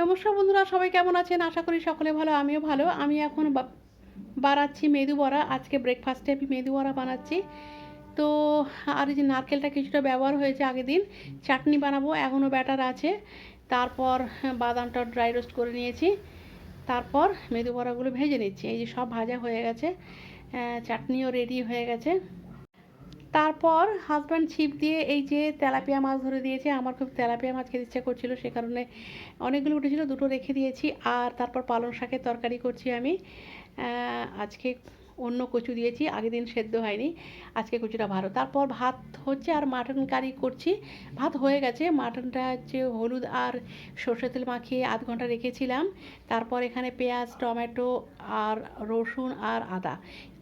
নমস্কার বন্ধুরা, সবাই কেমন আছেন? আশা করি সকলে ভালো, আমিও ভালো। আমি এখন বানাচ্ছি মেদু বড়া। আজকে ব্রেকফাস্টে আমি মেদু বড়া বানাচ্ছি। তো আর এই যে নারকেলটা কিছুটা ব্যবহার হয়েছে আগের দিন। চাটনি বানাবো, এখনও ব্যাটার আছে। তারপর বাদামটা ড্রাই রোস্ট করে নিয়েছি। তারপর মেদু বড়াগুলো ভেজে নিচ্ছি। এই যে সব ভাজা হয়ে গেছে, চাটনিও রেডি হয়ে গেছে। তারপর হাজব্যান্ড ছিপ দিয়ে এই যে তেলাপিয়া মাছ ধরে দিয়েছে। আমার খুব তেলাপিয়া মাছ খেতে ইচ্ছা করছিল, সে কারণে অনেকগুলো উঠেছিল, দুটো রেখে দিয়েছি। আর তারপর পালং শাকের তরকারি করছি আমি। আজকে অন্য কচু দিয়েছি, আগের দিন সেদ্ধ হয়নি, আজকে কচুটা ভালো। তারপর ভাত হচ্ছে আর মাটন কারি করছি। ভাত হয়ে গেছে, মাটনটা হচ্ছে হলুদ আর সর্ষে তেল মাখিয়ে আধ ঘন্টা রেখেছিলাম। তারপর এখানে পেঁয়াজ, টমেটো আর রসুন আর আদা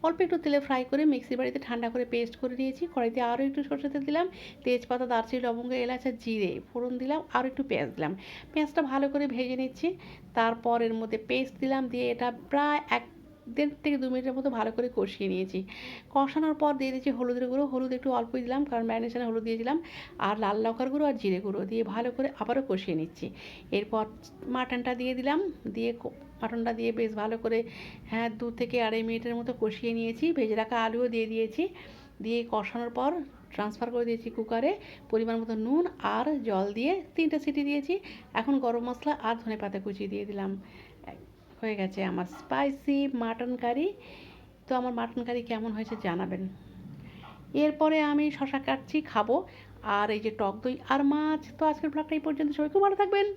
অল্প একটু তেলে ফ্রাই করে মিক্সির বাড়িতে ঠান্ডা করে পেস্ট করে নিয়েছি। কড়াইতে আরও একটু সর্ষে তেল দিলাম, তেজপাতা, দারচিনি, লবঙ্গ, এলাচ আর জিরে ফোড়ন দিলাম, আর একটু পেঁয়াজ দিলাম। পেঁয়াজটা ভালো করে ভেজে নিচ্ছি। তারপর এর মধ্যে পেস্ট দিলাম, দিয়ে এটা প্রায় 1.5 থেকে 2 মিনিটের মতো ভালো করে কষিয়ে নিয়েছি। কষানোর পর দিয়ে দিয়েছি হলুদের গুঁড়ো। হলুদ একটু অল্পই দিলাম, কারণ ম্যারিনেশনে হলুদ দিয়েছিলাম। আর লাল লঙ্কার গুঁড়ো আর জিরে গুঁড়ো দিয়ে ভালো করে আবারও কষিয়ে নিচ্ছি। এরপর মাটনটা দিয়ে দিলাম, দিয়ে মাটনটা দিয়ে বেশ ভালো করে 2 থেকে 2.5 মিনিটের মতো কষিয়ে নিয়েছি। ভেজে রাখা আলুও দিয়ে দিয়েছি। দিয়ে কষানোর পর ট্রান্সফার করে দিয়েছি কুকারে। পরিমাণ মতো নুন আর জল দিয়ে 3টে সিটি দিয়েছি। এখন গরম মশলা আর ধনেপাতা কুচি দিয়ে দিলাম। হয়ে গেছে আমার স্পাইসি মাটন কারি। তো আমার মাটন কারি কেমন হয়েছে জানাবেন। এরপরে আমি শশা কাটছি, খাবো। আর এই যে টক দই আর মাছ। তো আজকের ব্লগটা এই পর্যন্ত, সবাই খুব ভালো থাকবেন।